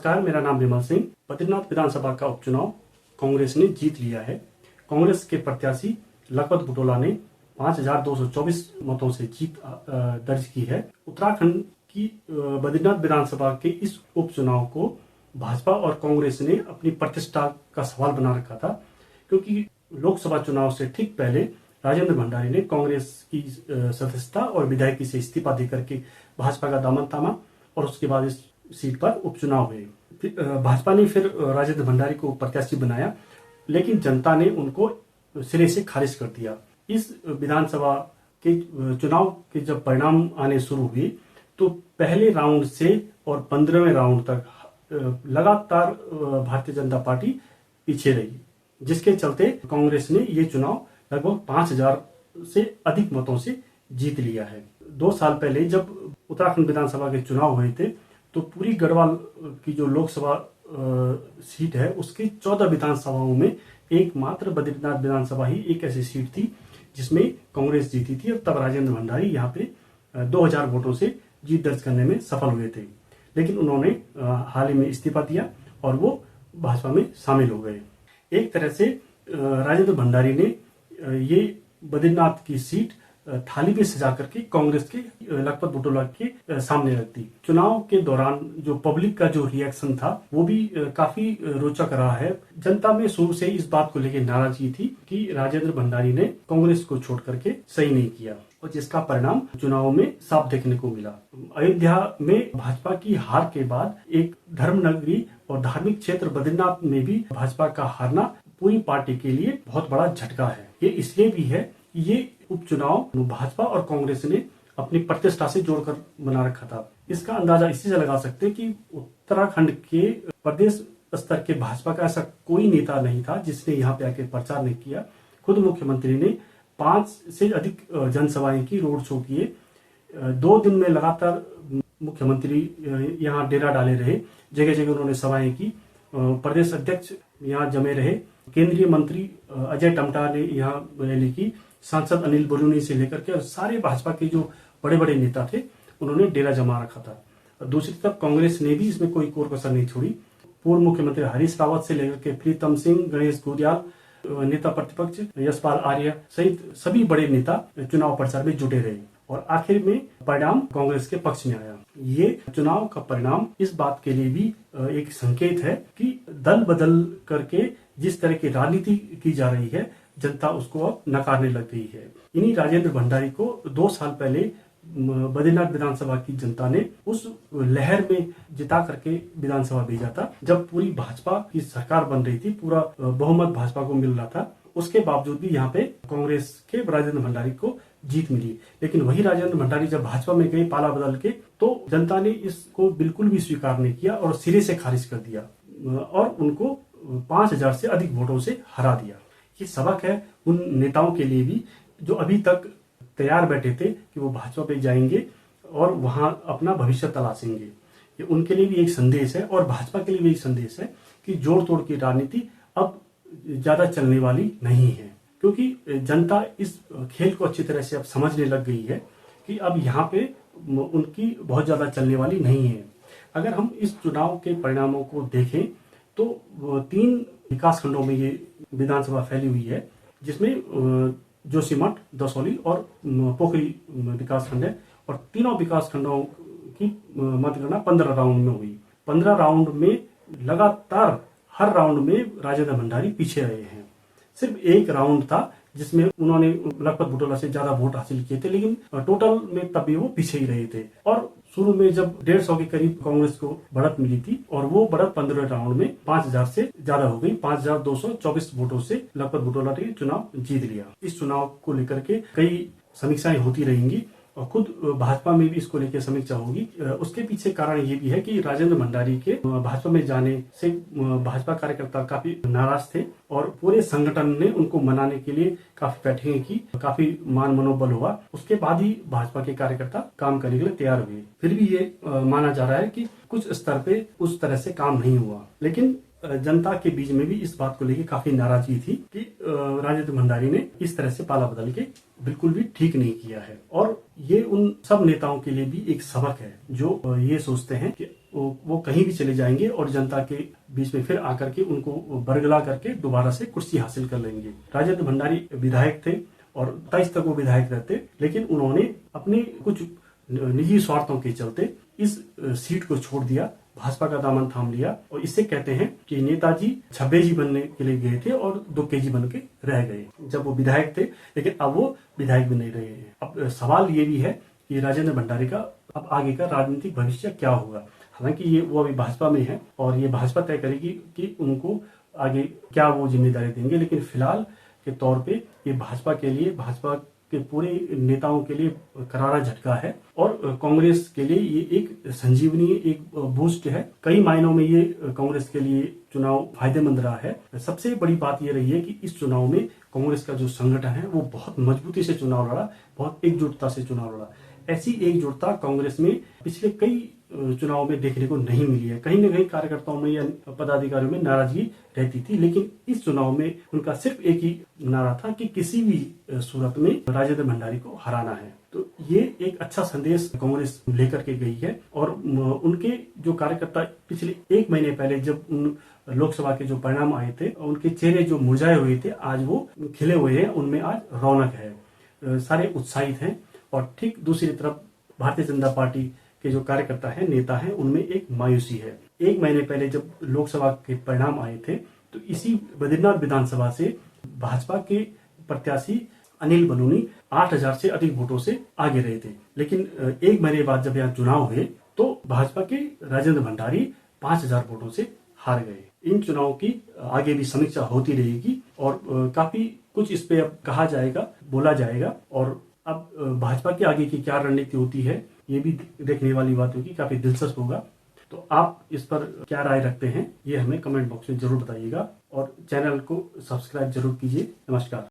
नमस्कार, मेरा नाम विमल सिंह। बद्रीनाथ विधानसभा का उपचुनाव कांग्रेस ने जीत लिया है। कांग्रेस के प्रत्याशी लखपत बुटोला ने 5,224 मतों से जीत दर्ज की है। उत्तराखंड की बद्रीनाथ विधानसभा के इस उपचुनाव को भाजपा और कांग्रेस ने अपनी प्रतिष्ठा का सवाल बना रखा था, क्योंकि लोकसभा चुनाव से ठीक पहले राजेंद्र भंडारी ने कांग्रेस की सदस्यता और विधायकी से इस्तीफा देकर के भाजपा का दामन थामा और उसके बाद इस सीट पर उपचुनाव हुए। भाजपा ने फिर राजेंद्र भंडारी को प्रत्याशी बनाया, लेकिन जनता ने उनको सिरे से खारिज कर दिया। इस विधानसभा के चुनाव के जब परिणाम आने शुरू हुए तो पहले राउंड से और 15वें राउंड तक लगातार भारतीय जनता पार्टी पीछे रही, जिसके चलते कांग्रेस ने ये चुनाव लगभग 5,000 से अधिक मतों से जीत लिया है। 2 साल पहले जब उत्तराखंड विधानसभा के चुनाव हुए थे तो पूरी गढ़वाल की जो लोकसभा सीट है उसकी 14 विधानसभाओं में एकमात्र बद्रीनाथ विधानसभा ही एक ऐसी सीट थी जिसमें कांग्रेस जीती थी, और तब राजेंद्र भंडारी यहाँ पे 2,000 वोटों से जीत दर्ज करने में सफल हुए थे। लेकिन उन्होंने हाल ही में इस्तीफा दिया और वो भाजपा में शामिल हो गए। एक तरह से राजेंद्र भंडारी ने ये बद्रीनाथ की सीट थाली में सजा करके कांग्रेस के लखपत बुटोला के सामने रख दी। चुनाव के दौरान जो पब्लिक का जो रिएक्शन था वो भी काफी रोचक रहा है। जनता में शुरू से इस बात को लेकर नाराजगी थी कि राजेंद्र भंडारी ने कांग्रेस को छोड़ करके सही नहीं किया, और जिसका परिणाम चुनाव में साफ देखने को मिला। अयोध्या में भाजपा की हार के बाद एक धर्मनगरी और धार्मिक क्षेत्र बद्रीनाथ में भी भाजपा का हारना पूरी पार्टी के लिए बहुत बड़ा झटका है। ये इसलिए भी है, ये उपचुनाव भाजपा और कांग्रेस ने अपनी प्रतिष्ठा से जोड़कर बना रखा था। इसका अंदाजा इसी से लगा सकते हैं कि उत्तराखंड के प्रदेश स्तर के भाजपा का ऐसा कोई नेता नहीं था जिसने यहाँ पे आके प्रचार नहीं किया। खुद मुख्यमंत्री ने 5 से अधिक जनसभाएं की, रोड शो किए। 2 दिन में लगातार मुख्यमंत्री यहाँ डेरा डाले रहे, जगह जगह उन्होंने सभाएं की। प्रदेश अध्यक्ष यहाँ जमे रहे, केंद्रीय मंत्री अजय टमटा ने यहाँ रैली की, सांसद अनिल बलूनी से लेकर के और सारे भाजपा के जो बड़े बड़े नेता थे उन्होंने डेरा जमा रखा था। दूसरी तरफ कांग्रेस ने भी इसमें कोई कोर कसर नहीं छोड़ी। पूर्व मुख्यमंत्री हरीश रावत से लेकर के प्रीतम सिंह, गणेश गोदियाल, नेता प्रतिपक्ष यशपाल आर्य सहित सभी बड़े नेता चुनाव प्रचार में जुटे रहे, और आखिर में परिणाम कांग्रेस के पक्ष में आया। ये चुनाव का परिणाम इस बात के लिए भी एक संकेत है कि दल बदल करके जिस तरह की राजनीति की जा रही है, जनता उसको अब नकारने लग गई है। इन्हीं राजेंद्र भंडारी को 2 साल पहले बद्रीनाथ विधानसभा की जनता ने उस लहर में जिता करके विधानसभा भेजा था, जब पूरी भाजपा की सरकार बन रही थी, पूरा बहुमत भाजपा को मिल रहा था। उसके बावजूद भी यहाँ पे कांग्रेस के राजेंद्र भंडारी को जीत मिली। लेकिन वही राजेंद्र भंडारी जब भाजपा में गए पाला बदल के, तो जनता ने इसको बिल्कुल भी स्वीकार नहीं किया और सिरे से खारिज कर दिया और उनको 5,000 से अधिक वोटों से हरा दिया। ये सबक है उन नेताओं के लिए भी जो अभी तक तैयार बैठे थे कि वो भाजपा पे जाएंगे और वहां अपना भविष्य तलाशेंगे। ये उनके लिए भी एक संदेश है, और भाजपा के लिए भी एक संदेश है कि जोड़ तोड़ की राजनीति अब ज्यादा चलने वाली नहीं है, क्योंकि जनता इस खेल को अच्छी तरह से अब समझने लग गई है कि अब यहाँ पे उनकी बहुत ज्यादा चलने वाली नहीं है। अगर हम इस चुनाव के परिणामों को देखें तो 3 विकास खंडों में ये विधानसभा फैली हुई है, जिसमें जोशीमठ, दसौली और पोखरी विकास खंड है, और तीनों विकास खंडों की मतगणना 15 राउंड में हुई। 15 राउंड में लगातार हर राउंड में राजेंद्र भंडारी पीछे रहे हैं। सिर्फ एक राउंड था जिसमें उन्होंने लखपत बुटोला से ज्यादा वोट हासिल किए थे, लेकिन टोटल में तब भी वो पीछे ही रहे थे। और शुरू में जब 150 के करीब कांग्रेस को बढ़त मिली थी, और वो बढ़त 15 राउंड में 5,000 से ज्यादा हो गई। 5,224 वोटों से लखपत बुटोला ने चुनाव जीत लिया। इस चुनाव को लेकर के कई समीक्षाएं होती रहेंगी, और खुद भाजपा में भी इसको लेकर समीक्षा होगी। उसके पीछे कारण ये भी है कि राजेंद्र भंडारी के भाजपा में जाने से भाजपा कार्यकर्ता काफी नाराज थे, और पूरे संगठन ने उनको मनाने के लिए काफी बैठकें की, काफी मान मनोबल हुआ। उसके बाद ही भाजपा के कार्यकर्ता काम करने के लिए तैयार हुए। फिर भी ये माना जा रहा है कि कुछ स्तर पे उस तरह से काम नहीं हुआ, लेकिन जनता के बीच में भी इस बात को लेकर काफी नाराजगी थी कि राजेंद्र भंडारी ने इस तरह से पाला बदल के बिल्कुल भी ठीक नहीं किया है। और ये उन सब नेताओं के लिए भी एक सबक है जो ये सोचते हैं कि वो कहीं भी चले जाएंगे और जनता के बीच में फिर आकर के उनको बरगला करके दोबारा से कुर्सी हासिल कर लेंगे। राजेंद्र भंडारी विधायक थे और 27 तक वो विधायक रहते, लेकिन उन्होंने अपने कुछ निजी स्वार्थों के चलते इस सीट को छोड़ दिया, भाजपा का दामन थाम लिया। और इससे कहते हैं कि नेताजी छब्बेजी बनने के लिए गए थे और 2 केजी बन के रह गए जब वो विधायक थे, लेकिन अब वो विधायक भी नहीं रहे हैं। अब सवाल ये भी है कि राजेंद्र भंडारी का अब आगे का राजनीतिक भविष्य क्या होगा। हालांकि वो अभी भाजपा में है और ये भाजपा तय करेगी कि उनको आगे क्या वो जिम्मेदारी देंगे, लेकिन फिलहाल के तौर पे ये भाजपा के लिए, भाजपा के पूरे नेताओं के लिए करारा झटका है और कांग्रेस के लिए ये एक संजीवनी, एक बूस्ट है। कई मायनों में ये कांग्रेस के लिए चुनाव फायदेमंद रहा है। सबसे बड़ी बात ये रही है कि इस चुनाव में कांग्रेस का जो संगठन है वो बहुत मजबूती से चुनाव लड़ा, बहुत एकजुटता से चुनाव लड़ा। ऐसी एकजुटता कांग्रेस में पिछले कई चुनाव में देखने को नहीं मिली है। कहीं न कहीं कार्यकर्ताओं में या पदाधिकारियों में नाराजगी रहती थी, लेकिन इस चुनाव में उनका सिर्फ एक ही नारा था कि किसी भी सूरत में राजेंद्र भंडारी को हराना है। तो ये एक अच्छा संदेश कांग्रेस लेकर के गई है और उनके जो कार्यकर्ता पिछले 1 महीने पहले जब उन लोकसभा के जो परिणाम आए थे, उनके चेहरे जो मुरझाए हुए थे आज वो खिले हुए हैं, उनमें आज रौनक है, सारे उत्साहित हैं। और ठीक दूसरी तरफ भारतीय जनता पार्टी के जो कार्यकर्ता हैं, नेता हैं, उनमें एक मायूसी है। 1 महीने पहले जब लोकसभा के परिणाम आए थे तो इसी बद्रीनाथ विधानसभा से भाजपा के प्रत्याशी अनिल बलूनी 8000 से अधिक वोटों से आगे रहे थे, लेकिन 1 महीने बाद जब यहाँ चुनाव हुए तो भाजपा के राजेंद्र भंडारी 5000 वोटों से हार गए। इन चुनाव की आगे भी समीक्षा होती रहेगी और काफी कुछ इस पे अब कहा जाएगा, बोला जाएगा और अब भाजपा के आगे की क्या रणनीति होती है ये भी देखने वाली बात होगी, काफी दिलचस्प होगा। तो आप इस पर क्या राय रखते हैं ये हमें कमेंट बॉक्स में जरूर बताइएगा और चैनल को सब्सक्राइब जरूर कीजिए। नमस्कार।